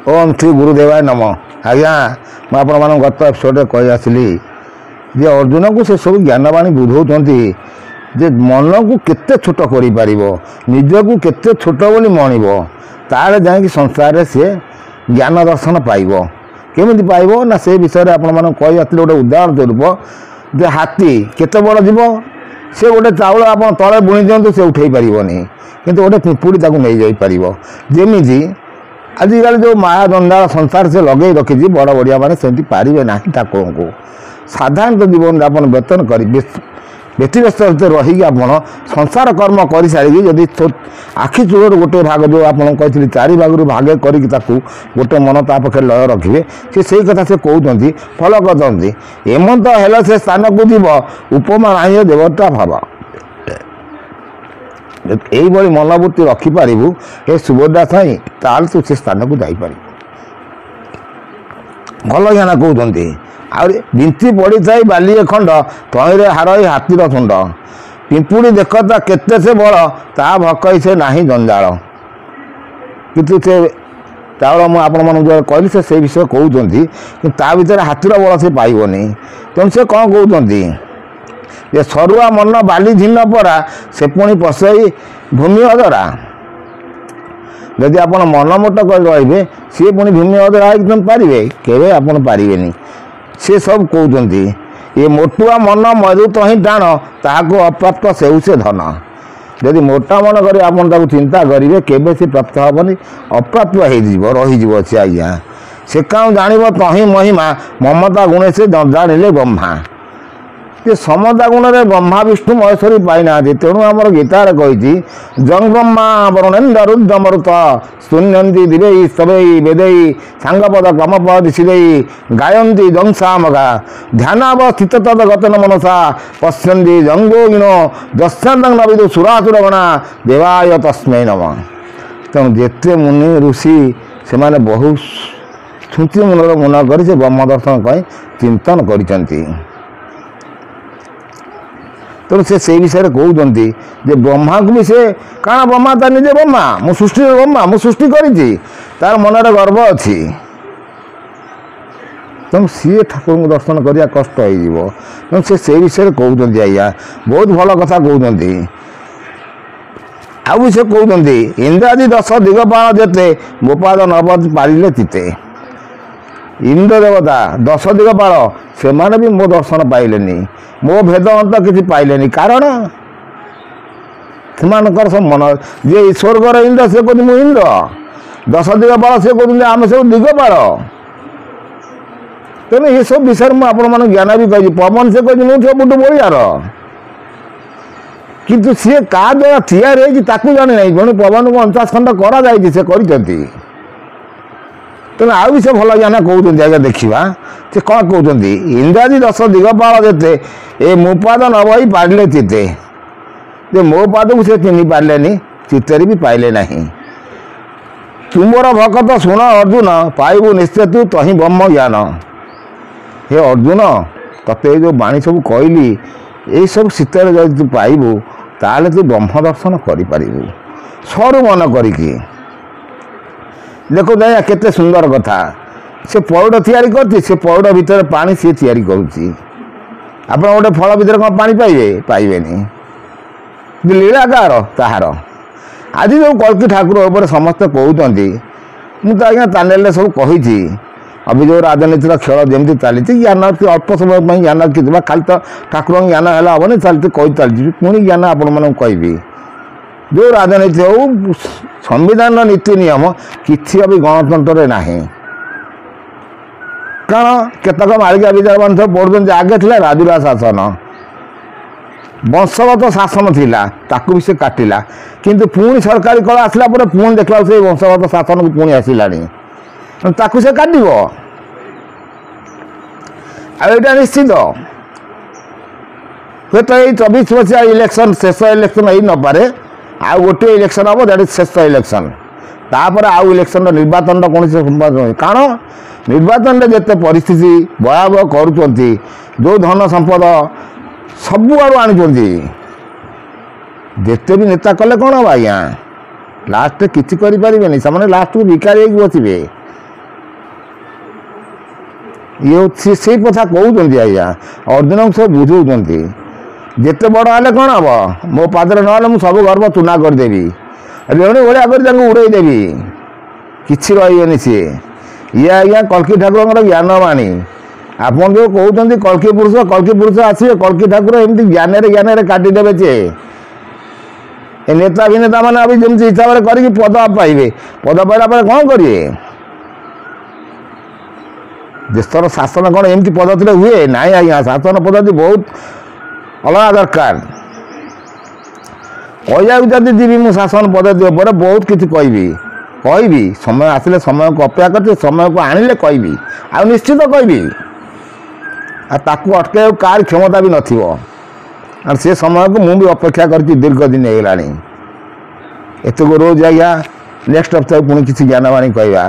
ओम श्री गुरुदेवाय नम। आज्ञा मुझे आपण गत एपिसोड कही आसली जे अर्जुन को से सब ज्ञानवाणी बुझाऊँ जे मन को केते छोट कर निजक केते छोट बोली मणिब तार जाकि संसार से ज्ञान दर्शन पाइब केमी पाइब ना से विषय आपण कही आसले गोटे उदाहरण स्वरूप जे हाथी केते बड़ जीव से गोटे चाउल आप तले बुणी दिंतु से उठे पारनी किंतु गोटे पिंपुड़ी ताकू नहीं जाई पारिबो जेमिति आजिकल जो माया दंडाल संसार से लगे रखी बड़ बड़िया मैंने सेमती पारे ना ठाकुर को साधारणतः जीवन यापन वेतन कर व्यतिव्यस्त रही आप संसार कर्म कर सारी जदि आखि चूर गोटे भाग जो आप कही चारि भाग भागे कर गोटे मन तापे लय रखिए से कथा से कहते फल करते एमंत हेल से स्थान को जीव उपमा ना देवता भाव यही मनोवृत्ति रखिपारू हे सुभद्रा साई ताल तू से स्थान को जापर भल ज्ञान कहते आंती पड़ी था बाली खंड तईरे हार हाथीर थुंड पिंपुड़ी देखता केते से बड़ ता भकई से नाही जंजाल किंतु से चाउल मुझे कहली से विषय कहते कि ता भर हाथीर बल से पाइबनी तेणु से कौन कहते ये सरुआ मन बाली झीन परा से पुणी पशई भूमि अदरा जदि आप मनमोट कर रे सी पुणी भूमि अदरा तुम पारे केवे आप पारे से सब कहते ये मोटुआ मन मरुत ही टाण ताको अप्राप्त सेउ से धन जदि मोटा मन कर आप चिंता करेंगे केवे से प्राप्त हेनी अप्राप्त रही सी आज्ञा से कौन जान तही महिमा ममता गुणे से जाने ब्रह्मा ये समता गुण में ब्रह्मा विष्णु महेश्वरी पाई ना तेणु आम गीतार कही जंग ब्रह्मा वरुणेन्द्र रुद्रमरुत शून्यंती दिवई स्तवई वेदई सांगपद कामपद शिवई गायंती जंसामगा ध्यानावस्थित तद गतन मनसा पश्यन्ति जंगोगिनो दस्यंत नविदु सुरासुरगणा देवाय तस्मै नमः। तेणु जेते मुनि ऋषि से माने बहु छुंची मुनर मन कर ब्रह्म दर्शन चिंतन कर तेणु से विषय कहते जे ब्रह्मा को भी से कारण ब्रह्मा तार निजे ब्रह्मा मु सृष्टि ब्रह्मा मु सृष्टि करी तार मनरे गर्व अच्छी तेणु सी ठाकुर को दर्शन करिया कष्ट हो तेणु से विषय कहते आज्ञा बहुत भल कथा कहते आउ से कहते इंद्रादि 10 दिगपाल जेते गोपाद नवद पारे चिते इंद्र देवता 10 दिगपाल से माने भी मो दर्शन पाइले मो भेद अंत किसी पाइले कारण सब मन जे स्वर्गर इंद्र से कहते मु इंद्र 10 दिगपाल से कहते आम सब दिगपाल तेणु ये सब विषय मुझे ज्ञान भी कही पवन से कहते मुझे सबुठ बढ़ियार किंतु सी क्या द्वारा या जाने ना जन पवन को 49 खंड कर तेना आउ भी से भल ज्ञान कहते आज्ञा देखा से कौन कहते इंद्रादि 10 दिगपाल जेते ए मोपाद नवई पारे चिते जे मो पाद को से चिन्ह पारे चित्तर भी पाइले ना तुमर भकत शुण अर्जुन पाइबू निश्चय तू तही ब्रह्म ज्ञान हे अर्जुन तते जो बाणी सब कहली ये सब शीतर जब तू पाइबू ताले तू ब्रह्म दर्शन करू सरू मन करिकी देखो दाया केते सुंदर कथा से पौड़ तैयारी करती से पौड़ भीतर पानी सी तैयारी करुच्ची आप गोटे फल भीतर कौन पानी पाइबे पाइबे लीलाकार ताहार आज जो कल्कि ठाकुर उपर समस्ते कहते मुझे आज्ञा चैनल सब कही अभी जो राजनीतिर खेल जमी चली ज्ञान अल्प समय ज्ञान कि खाली तो ठाकुर ज्ञान है हेनी चलती कही चलती पुणी ज्ञान आपण कहि जो राजनीति हो संविधान नीति नियम किसी अभी गणतंत्र ना कारण केतक मालिका विचार मान सब पढ़ुं आगे थी राजुरा शासन वंशगत शासन थिला ताकू भी से काटिला किंतु पुणी सरकारी कला आसला पुणी देखला से वंशगत शासन को पुणी आसिलानी ताकू से काटिब आईटा निश्चित हे तो ये 24 मसीहा इलेक्शन शेष इलेक्शन हो न पारे आ गोटे इलेक्शन हम दैट इज शेष इलेक्शन तापर आउ इलेक्शन निर्वाचन कौन से कारण निर्वाचन में जिते परिस्थिति भयावह करुँच जो धन संपद सबू आड़ आनी जिते भी नेता कले कौन हम आज्ञा लास्ट किसी करें से लास्ट को भिखारी बसवे ଇଏ ସେଇ କଥା କହୁଛନ୍ତି ଆଜ୍ଞା। ଅର୍ଜୁନଙ୍କୁ ସବୁ ବୁଝଉଛନ୍ତି ଯେତେ ବଡ଼ ହେଲେ କ'ଣ ହେବ, ମୋ ପାଦରେ ନହେଲେ ମୁଁ ସବୁ ଗର୍ବ ତୁନା କରିଦେବି, ରେଣୁ ଭଳିଆ କରି ତାଙ୍କୁ ଉଡ଼େଇ ଦେବି, କିଛି ରହିବେନି ସିଏ। ଇଏ ଆଜ୍ଞା କଳ୍କି ଠାକୁରଙ୍କର ଜ୍ଞାନବାଣୀ। ଆପଣ ଯେଉଁ କହୁଛନ୍ତି କଳ୍କି ପୁରୁଷ ଆସିବେ, କଳ୍କି ଠାକୁର ଏମିତି ଜ୍ଞାନରେ କାଟିଦେବେ ଯେ ଏ ନେତା ଅଭିନେତା ମାନେ ବି ଯେମିତି ହିସାବରେ କରିକି ପଦ ପାଇବେ, ପଦ ପାଇଲା ପରେ କ'ଣ କରିବେ? ଦେଶର ଶାସନ କ'ଣ ଏମିତି ପଦ୍ଧତିରେ ହୁଏ? ନାହିଁ ଆଜ୍ଞା, ଶାସନ ପଦ୍ଧତି ବହୁତ ଅଲଗା ଦରକାର। କହିବାକୁ ଯଦି ଯିବି ମୁଁ ଶାସନ ପଦ୍ଧତି ଉପରେ ବହୁତ କିଛି କହିବି, ସମୟ ଆସିଲେ ସମୟକୁ ଅପେକ୍ଷା କରିଛି, ସମୟକୁ ଆଣିଲେ କହିବି, ଆଉ ନିଶ୍ଚିତ କହିବି। ଆଉ ତାକୁ ଅଟକାଇବାକୁ କାହାର କ୍ଷମତା ବି ନଥିବ। ଆଉ ସେ ସମୟକୁ ମୁଁ ବି ଅପେକ୍ଷା କରିଛି, ଦୀର୍ଘ ଦିନ ହେଇଗଲାଣି। ଏତକୁ ରହୁଛି ଆଜ୍ଞା। ନେକ୍ସଟ ସପ୍ତାହକୁ ପୁଣି କିଛି ଜ୍ଞାନବାଣୀ କହିବା।